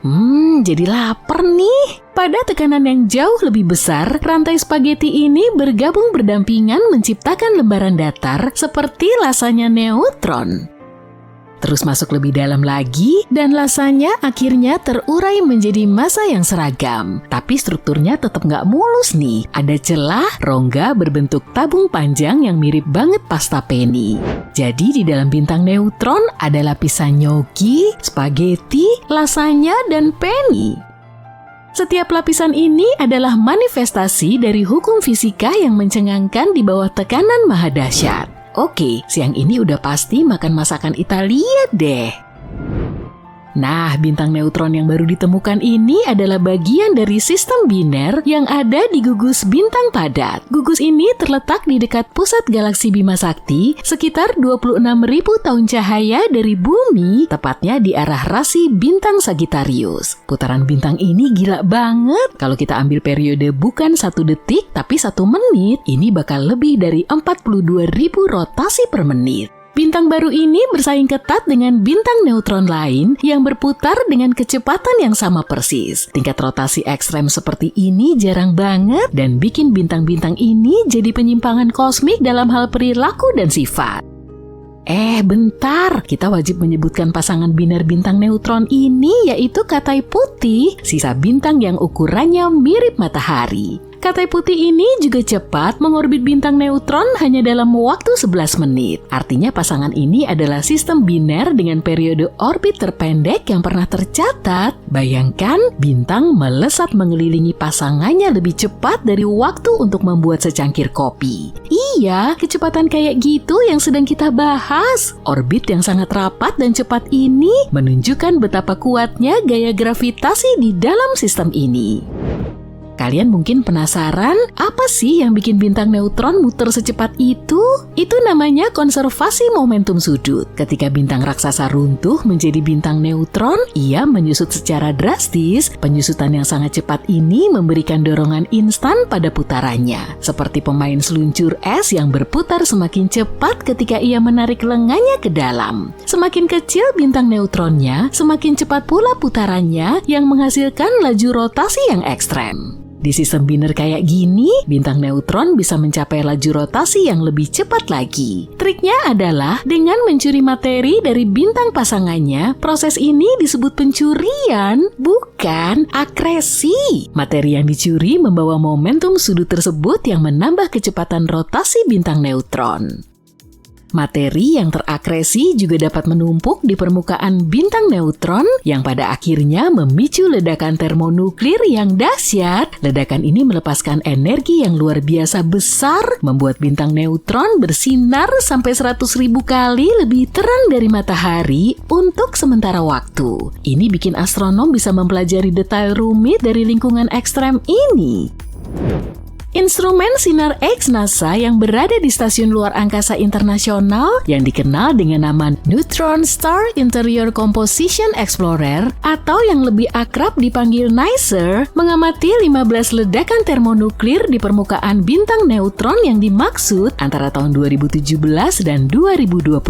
Jadi lapar nih. Pada tekanan yang jauh lebih besar, rantai spaghetti ini bergabung berdampingan menciptakan lembaran datar seperti lasanya neutron. Terus masuk lebih dalam lagi, dan lasanya akhirnya terurai menjadi massa yang seragam. Tapi strukturnya tetap nggak mulus nih. Ada celah, rongga berbentuk tabung panjang yang mirip banget pasta penny. Jadi di dalam bintang neutron ada lapisan gnocchi, spaghetti, lasanya, dan penny. Setiap lapisan ini adalah manifestasi dari hukum fisika yang mencengangkan di bawah tekanan maha dahsyat. Oke, siang ini udah pasti makan masakan Italia deh. Nah, bintang neutron yang baru ditemukan ini adalah bagian dari sistem biner yang ada di gugus bintang padat. Gugus ini terletak di dekat pusat galaksi Bima Sakti, sekitar 26.000 tahun cahaya dari bumi, tepatnya di arah rasi bintang Sagittarius. Putaran bintang ini gila banget. Kalau kita ambil periode bukan 1 detik, tapi 1 menit, ini bakal lebih dari 42.000 rotasi per menit. Bintang baru ini bersaing ketat dengan bintang neutron lain yang berputar dengan kecepatan yang sama persis. Tingkat rotasi ekstrem seperti ini jarang banget dan bikin bintang-bintang ini jadi penyimpangan kosmik dalam hal perilaku dan sifat. Bentar, kita wajib menyebutkan pasangan biner bintang neutron ini, yaitu Katai Putih, sisa bintang yang ukurannya mirip matahari. Katai Putih ini juga cepat mengorbit bintang neutron hanya dalam waktu 11 menit. Artinya pasangan ini adalah sistem biner dengan periode orbit terpendek yang pernah tercatat. Bayangkan, bintang melesat mengelilingi pasangannya lebih cepat dari waktu untuk membuat secangkir kopi. Iya, kecepatan kayak gitu yang sedang kita bahas. Orbit yang sangat rapat dan cepat ini menunjukkan betapa kuatnya gaya gravitasi di dalam sistem ini. Kalian mungkin penasaran, apa sih yang bikin bintang neutron muter secepat itu? Itu namanya konservasi momentum sudut. Ketika bintang raksasa runtuh menjadi bintang neutron, ia menyusut secara drastis. Penyusutan yang sangat cepat ini memberikan dorongan instan pada putarannya. Seperti pemain seluncur es yang berputar semakin cepat ketika ia menarik lengannya ke dalam. Semakin kecil bintang neutronnya, semakin cepat pula putarannya yang menghasilkan laju rotasi yang ekstrem. Di sistem biner kayak gini, bintang neutron bisa mencapai laju rotasi yang lebih cepat lagi. Triknya adalah dengan mencuri materi dari bintang pasangannya. Proses ini disebut pencurian, bukan akresi. Materi yang dicuri membawa momentum sudut tersebut yang menambah kecepatan rotasi bintang neutron. Materi yang terakresi juga dapat menumpuk di permukaan bintang neutron yang pada akhirnya memicu ledakan termonuklir yang dahsyat. Ledakan ini melepaskan energi yang luar biasa besar, membuat bintang neutron bersinar sampai 100.000 kali lebih terang dari matahari untuk sementara waktu. Ini bikin astronom bisa mempelajari detail rumit dari lingkungan ekstrem ini. Instrumen sinar X NASA yang berada di Stasiun Luar Angkasa Internasional yang dikenal dengan nama Neutron Star Interior Composition Explorer atau yang lebih akrab dipanggil NICER mengamati 15 ledakan termonuklir di permukaan bintang neutron yang dimaksud antara tahun 2017 dan 2021.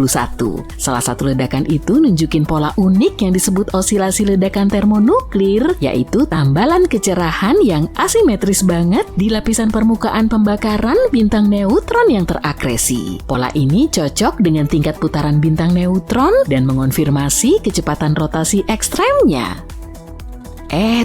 Salah satu ledakan itu nunjukin pola unik yang disebut osilasi ledakan termonuklir, yaitu tambalan kecerahan yang asimetris banget di lapisan permukaan pembakaran bintang neutron yang terakresi. Pola ini cocok dengan tingkat putaran bintang neutron dan mengonfirmasi kecepatan rotasi ekstremnya.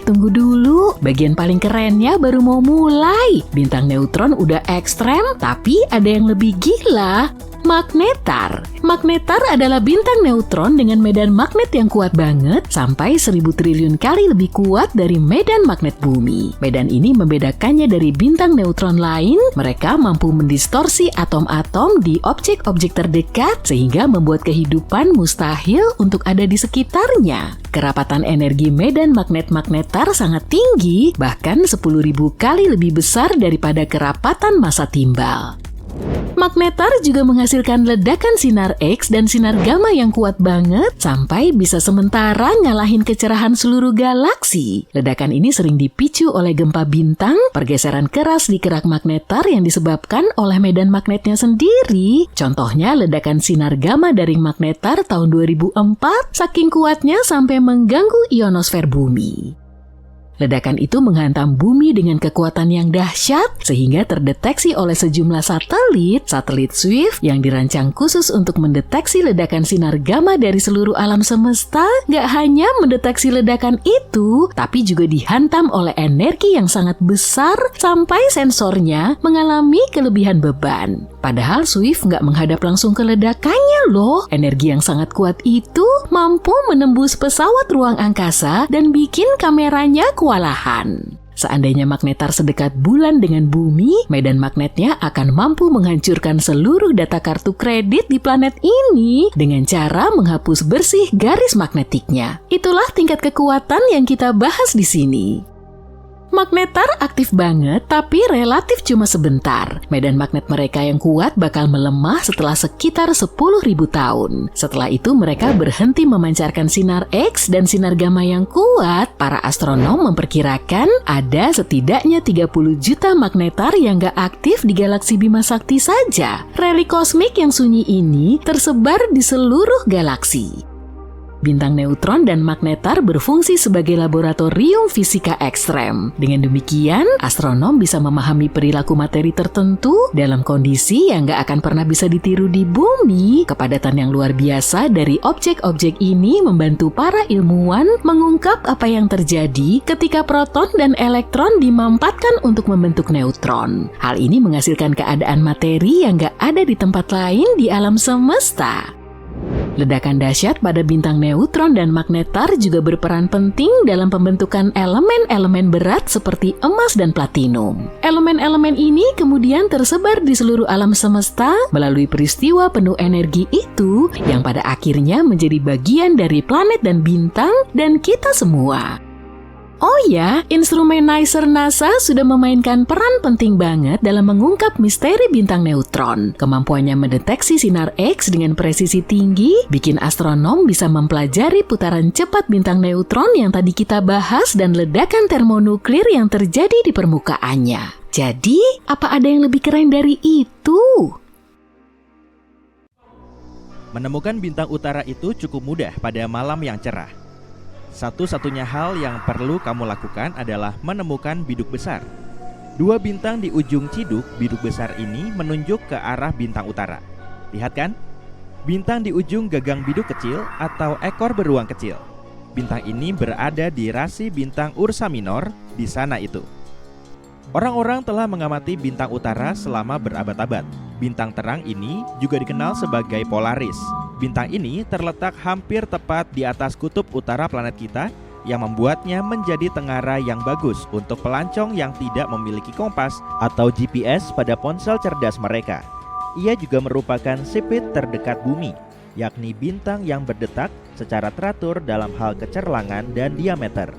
Tunggu dulu, bagian paling kerennya baru mau mulai. Bintang neutron udah ekstrem, tapi ada yang lebih gila. Magnetar. Magnetar adalah bintang neutron dengan medan magnet yang kuat banget, sampai 1000 triliun kali lebih kuat dari medan magnet bumi. Medan ini membedakannya dari bintang neutron lain. Mereka mampu mendistorsi atom-atom di objek-objek terdekat sehingga membuat kehidupan mustahil untuk ada di sekitarnya. Kerapatan energi medan magnet magnetar sangat tinggi, bahkan 10.000 kali lebih besar daripada kerapatan massa timbal. Magnetar juga menghasilkan ledakan sinar X dan sinar gamma yang kuat banget sampai bisa sementara ngalahin kecerahan seluruh galaksi. Ledakan ini sering dipicu oleh gempa bintang, pergeseran keras di kerak magnetar yang disebabkan oleh medan magnetnya sendiri. Contohnya ledakan sinar gamma dari magnetar tahun 2004 saking kuatnya sampai mengganggu ionosfer bumi. Ledakan itu menghantam bumi dengan kekuatan yang dahsyat sehingga terdeteksi oleh sejumlah satelit Swift yang dirancang khusus untuk mendeteksi ledakan sinar gamma dari seluruh alam semesta. Gak hanya mendeteksi ledakan itu, tapi juga dihantam oleh energi yang sangat besar sampai sensornya mengalami kelebihan beban. Padahal Swift gak menghadap langsung ke ledakannya loh. Energi yang sangat kuat itu mampu menembus pesawat ruang angkasa dan bikin kameranya kewalahan. Seandainya magnetar sedekat bulan dengan bumi, medan magnetnya akan mampu menghancurkan seluruh data kartu kredit di planet ini dengan cara menghapus bersih garis magnetiknya. Itulah tingkat kekuatan yang kita bahas di sini. Magnetar aktif banget, tapi relatif cuma sebentar. Medan magnet mereka yang kuat bakal melemah setelah sekitar 10.000 tahun. Setelah itu mereka berhenti memancarkan sinar X dan sinar gamma yang kuat. Para astronom memperkirakan ada setidaknya 30 juta magnetar yang gak aktif di galaksi Bima Sakti saja. Relik kosmik yang sunyi ini tersebar di seluruh galaksi. Bintang neutron dan magnetar berfungsi sebagai laboratorium fisika ekstrem. Dengan demikian, astronom bisa memahami perilaku materi tertentu dalam kondisi yang gak akan pernah bisa ditiru di bumi. Kepadatan yang luar biasa dari objek-objek ini membantu para ilmuwan mengungkap apa yang terjadi ketika proton dan elektron dimampatkan untuk membentuk neutron. Hal ini menghasilkan keadaan materi yang gak ada di tempat lain di alam semesta. Ledakan dahsyat pada bintang neutron dan magnetar juga berperan penting dalam pembentukan elemen-elemen berat seperti emas dan platinum. Elemen-elemen ini kemudian tersebar di seluruh alam semesta melalui peristiwa penuh energi itu yang pada akhirnya menjadi bagian dari planet dan bintang dan kita semua. Oh ya, instrumen NICER NASA sudah memainkan peran penting banget dalam mengungkap misteri bintang neutron. Kemampuannya mendeteksi sinar X dengan presisi tinggi bikin astronom bisa mempelajari putaran cepat bintang neutron yang tadi kita bahas dan ledakan termonuklir yang terjadi di permukaannya. Jadi, apa ada yang lebih keren dari itu? Menemukan bintang utara itu cukup mudah pada malam yang cerah. Satu-satunya hal yang perlu kamu lakukan adalah menemukan biduk besar. Dua bintang di ujung ciduk biduk besar ini menunjuk ke arah bintang utara. Lihat kan? Bintang di ujung gagang biduk kecil atau ekor beruang kecil. Bintang ini berada di rasi bintang Ursa Minor di sana itu. Orang-orang telah mengamati bintang utara selama berabad-abad. Bintang terang ini juga dikenal sebagai Polaris. Bintang ini terletak hampir tepat di atas kutub utara planet kita yang membuatnya menjadi tengara yang bagus untuk pelancong yang tidak memiliki kompas atau GPS pada ponsel cerdas mereka. Ia juga merupakan sipit terdekat bumi, yakni bintang yang berdetak secara teratur dalam hal kecerlangan dan diameter.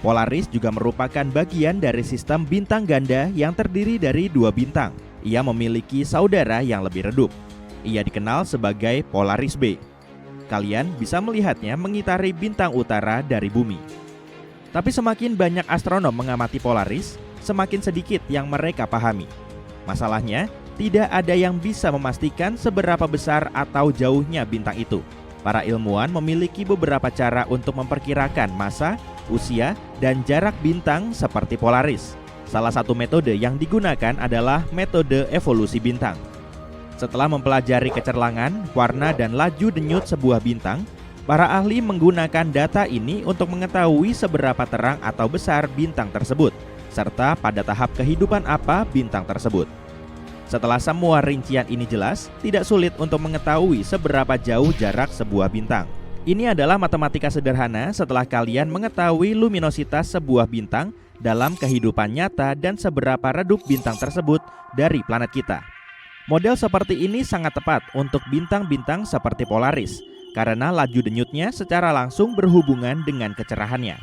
Polaris juga merupakan bagian dari sistem bintang ganda yang terdiri dari 2 bintang. Ia memiliki saudara yang lebih redup. Ia dikenal sebagai Polaris B. Kalian bisa melihatnya mengitari bintang utara dari bumi. Tapi semakin banyak astronom mengamati Polaris, semakin sedikit yang mereka pahami. Masalahnya, tidak ada yang bisa memastikan seberapa besar atau jauhnya bintang itu. Para ilmuwan memiliki beberapa cara untuk memperkirakan massa, usia, dan jarak bintang seperti Polaris. Salah satu metode yang digunakan adalah metode evolusi bintang. Setelah mempelajari kecerlangan, warna, dan laju denyut sebuah bintang, para ahli menggunakan data ini untuk mengetahui seberapa terang atau besar bintang tersebut, serta pada tahap kehidupan apa bintang tersebut. Setelah semua rincian ini jelas, tidak sulit untuk mengetahui seberapa jauh jarak sebuah bintang. Ini adalah matematika sederhana setelah kalian mengetahui luminositas sebuah bintang dalam kehidupan nyata dan seberapa redup bintang tersebut dari planet kita. Model seperti ini sangat tepat untuk bintang-bintang seperti Polaris, karena laju denyutnya secara langsung berhubungan dengan kecerahannya.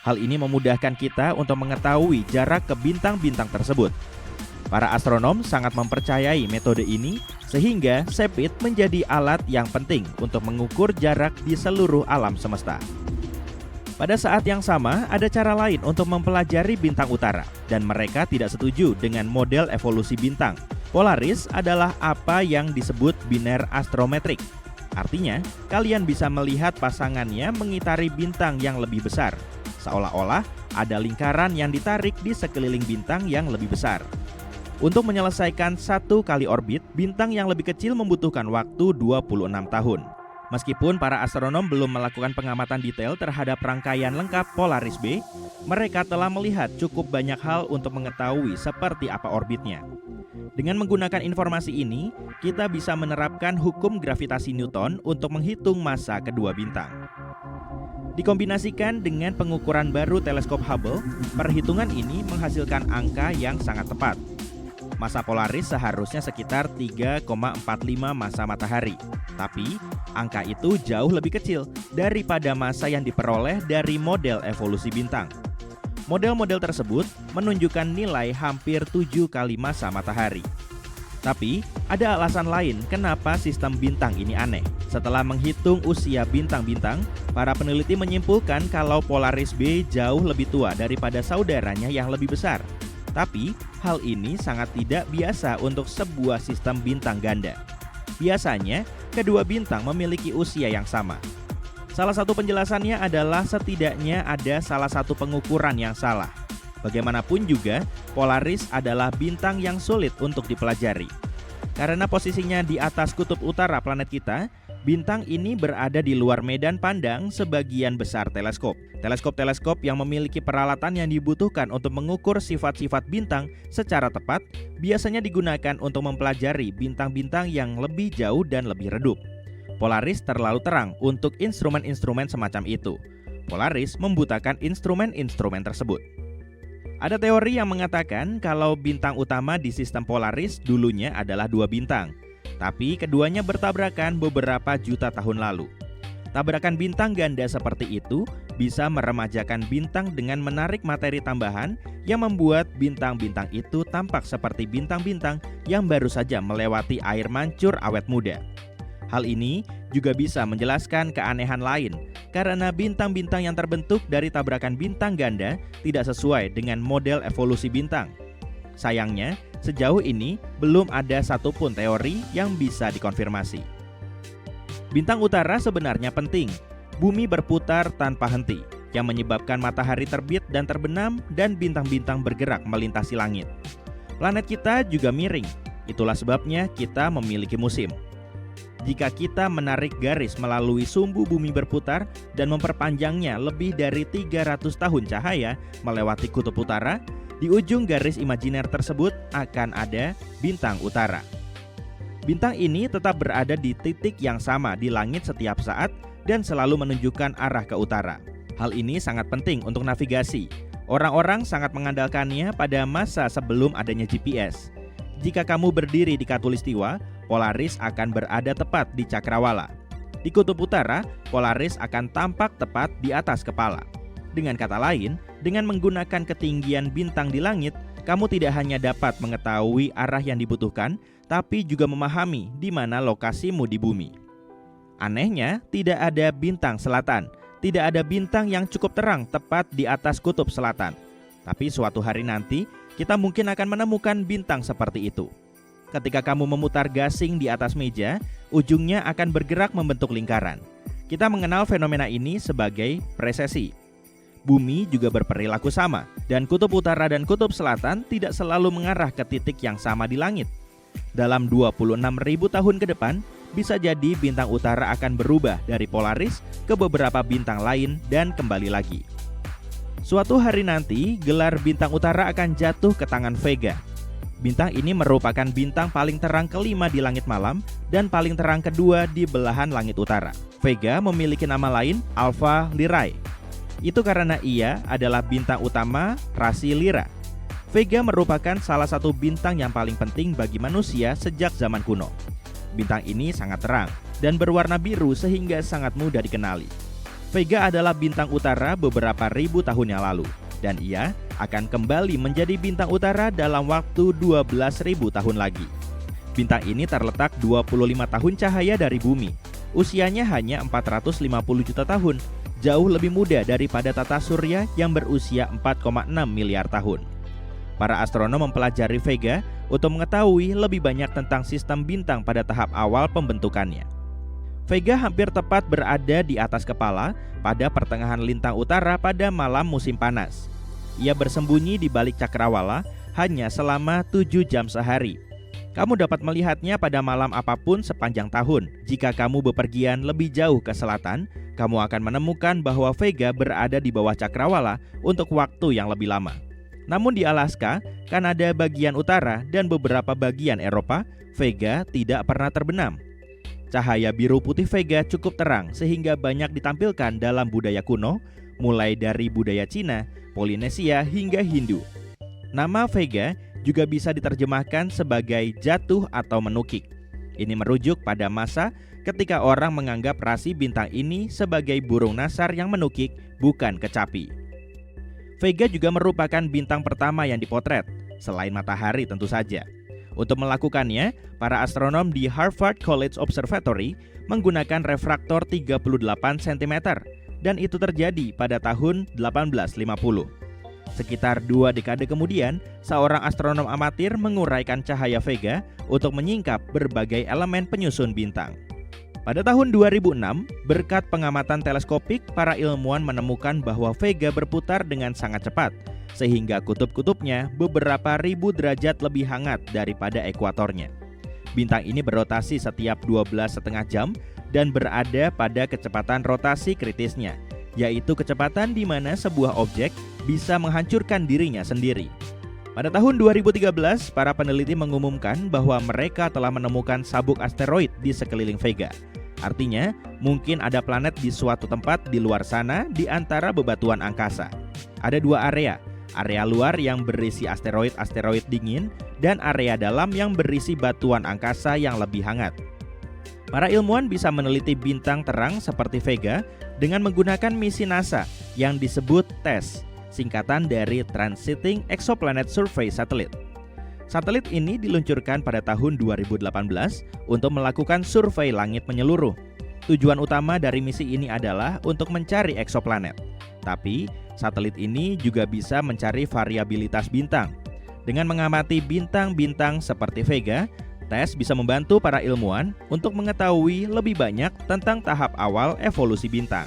Hal ini memudahkan kita untuk mengetahui jarak ke bintang-bintang tersebut. Para astronom sangat mempercayai metode ini, sehingga Cepheid menjadi alat yang penting untuk mengukur jarak di seluruh alam semesta. Pada saat yang sama, ada cara lain untuk mempelajari bintang utara, dan mereka tidak setuju dengan model evolusi bintang. Polaris adalah apa yang disebut biner astrometrik. Artinya, kalian bisa melihat pasangannya mengitari bintang yang lebih besar, seolah-olah ada lingkaran yang ditarik di sekeliling bintang yang lebih besar. Untuk menyelesaikan satu kali orbit, bintang yang lebih kecil membutuhkan waktu 26 tahun. Meskipun para astronom belum melakukan pengamatan detail terhadap rangkaian lengkap Polaris B, mereka telah melihat cukup banyak hal untuk mengetahui seperti apa orbitnya. Dengan menggunakan informasi ini, kita bisa menerapkan hukum gravitasi Newton untuk menghitung massa kedua bintang. Dikombinasikan dengan pengukuran baru teleskop Hubble, perhitungan ini menghasilkan angka yang sangat tepat. Massa Polaris seharusnya sekitar 3,45 massa matahari. Tapi, angka itu jauh lebih kecil daripada massa yang diperoleh dari model evolusi bintang. Model-model tersebut menunjukkan nilai hampir 7 kali massa matahari. Tapi, ada alasan lain kenapa sistem bintang ini aneh. Setelah menghitung usia bintang-bintang, para peneliti menyimpulkan kalau Polaris B jauh lebih tua daripada saudaranya yang lebih besar. Tapi, hal ini sangat tidak biasa untuk sebuah sistem bintang ganda. Biasanya, kedua bintang memiliki usia yang sama. Salah satu penjelasannya adalah setidaknya ada salah satu pengukuran yang salah. Bagaimanapun juga, Polaris adalah bintang yang sulit untuk dipelajari. Karena posisinya di atas kutub utara planet kita, bintang ini berada di luar medan pandang sebagian besar teleskop. Teleskop-teleskop yang memiliki peralatan yang dibutuhkan untuk mengukur sifat-sifat bintang secara tepat biasanya digunakan untuk mempelajari bintang-bintang yang lebih jauh dan lebih redup. Polaris terlalu terang untuk instrumen-instrumen semacam itu. Polaris membutakan instrumen-instrumen tersebut. Ada teori yang mengatakan kalau bintang utama di sistem Polaris dulunya adalah 2 bintang, tapi keduanya bertabrakan beberapa juta tahun lalu. Tabrakan bintang ganda seperti itu bisa meremajakan bintang dengan menarik materi tambahan yang membuat bintang-bintang itu tampak seperti bintang-bintang yang baru saja melewati air mancur awet muda. Hal ini juga bisa menjelaskan keanehan lain, karena bintang-bintang yang terbentuk dari tabrakan bintang ganda tidak sesuai dengan model evolusi bintang. Sayangnya, sejauh ini belum ada satupun teori yang bisa dikonfirmasi. Bintang utara sebenarnya penting. Bumi berputar tanpa henti, yang menyebabkan matahari terbit dan terbenam dan bintang-bintang bergerak melintasi langit. Planet kita juga miring, itulah sebabnya kita memiliki musim. Jika kita menarik garis melalui sumbu bumi berputar dan memperpanjangnya lebih dari 300 tahun cahaya melewati kutub utara, Di ujung garis imajiner tersebut akan ada bintang utara. Bintang ini tetap berada di titik yang sama di langit setiap saat dan selalu menunjukkan arah ke utara. Hal ini sangat penting untuk navigasi. Orang-orang sangat mengandalkannya pada masa sebelum adanya GPS. Jika kamu berdiri di Khatulistiwa, Polaris akan berada tepat di Cakrawala. Di kutub utara, Polaris akan tampak tepat di atas kepala. Dengan kata lain, dengan menggunakan ketinggian bintang di langit, kamu tidak hanya dapat mengetahui arah yang dibutuhkan, tapi juga memahami di mana lokasimu di bumi. Anehnya, tidak ada bintang selatan. Tidak ada bintang yang cukup terang tepat di atas kutub selatan. Tapi suatu hari nanti, kita mungkin akan menemukan bintang seperti itu. Ketika kamu memutar gasing di atas meja, ujungnya akan bergerak membentuk lingkaran. Kita mengenal fenomena ini sebagai precesi. Bumi juga berperilaku sama, dan kutub utara dan kutub selatan tidak selalu mengarah ke titik yang sama di langit. Dalam 26.000 tahun ke depan, bisa jadi bintang utara akan berubah dari Polaris ke beberapa bintang lain dan kembali lagi. Suatu hari nanti, gelar bintang utara akan jatuh ke tangan Vega. Bintang ini merupakan bintang paling terang kelima di langit malam dan paling terang kedua di belahan langit utara. Vega memiliki nama lain Alpha Lyrae. Itu karena ia adalah bintang utama rasi Lyra. Vega merupakan salah satu bintang yang paling penting bagi manusia sejak zaman kuno. Bintang ini sangat terang dan berwarna biru sehingga sangat mudah dikenali. Vega adalah bintang utara beberapa ribu tahun yang lalu, dan ia akan kembali menjadi bintang utara dalam waktu 12.000 tahun lagi. Bintang ini terletak 25 tahun cahaya dari bumi. Usianya hanya 450 juta tahun, jauh lebih muda daripada tata surya yang berusia 4,6 miliar tahun. Para astronom mempelajari Vega untuk mengetahui lebih banyak tentang sistem bintang pada tahap awal pembentukannya. Vega hampir tepat berada di atas kepala pada pertengahan lintang utara pada malam musim panas. Ia bersembunyi di balik Cakrawala hanya selama 7 jam sehari. Kamu dapat melihatnya pada malam apapun sepanjang tahun. Jika kamu bepergian lebih jauh ke selatan, kamu akan menemukan bahwa Vega berada di bawah Cakrawala untuk waktu yang lebih lama. Namun di Alaska, Kanada bagian utara, dan beberapa bagian Eropa, Vega tidak pernah terbenam. Cahaya biru putih Vega cukup terang sehingga banyak ditampilkan dalam budaya kuno, mulai dari budaya Cina, Polinesia, hingga Hindu. Nama Vega juga bisa diterjemahkan sebagai jatuh atau menukik. Ini merujuk pada masa ketika orang menganggap rasi bintang ini sebagai burung nasar yang menukik, bukan kecapi. Vega juga merupakan bintang pertama yang dipotret, selain matahari tentu saja. Untuk melakukannya, para astronom di Harvard College Observatory menggunakan refraktor 38 cm, dan itu terjadi pada tahun 1850. Sekitar 2 dekade kemudian, seorang astronom amatir menguraikan cahaya Vega untuk menyingkap berbagai elemen penyusun bintang. Pada tahun 2006, berkat pengamatan teleskopik, para ilmuwan menemukan bahwa Vega berputar dengan sangat cepat, sehingga kutub-kutubnya beberapa ribu derajat lebih hangat daripada ekuatornya. Bintang ini berotasi setiap 12,5 jam dan berada pada kecepatan rotasi kritisnya, yaitu kecepatan di mana sebuah objek bisa menghancurkan dirinya sendiri. Pada tahun 2013, para peneliti mengumumkan bahwa mereka telah menemukan sabuk asteroid di sekeliling Vega. Artinya, mungkin ada planet di suatu tempat di luar sana di antara bebatuan angkasa. Ada 2 area luar yang berisi asteroid-asteroid dingin dan area dalam yang berisi batuan angkasa yang lebih hangat. Para ilmuwan bisa meneliti bintang terang seperti Vega dengan menggunakan misi NASA yang disebut TESS, singkatan dari Transiting Exoplanet Survey Satellite. Satelit ini diluncurkan pada tahun 2018 untuk melakukan survei langit menyeluruh. Tujuan utama dari misi ini adalah untuk mencari eksoplanet. Tapi, satelit ini juga bisa mencari variabilitas bintang. Dengan mengamati bintang-bintang seperti Vega, TESS bisa membantu para ilmuwan untuk mengetahui lebih banyak tentang tahap awal evolusi bintang.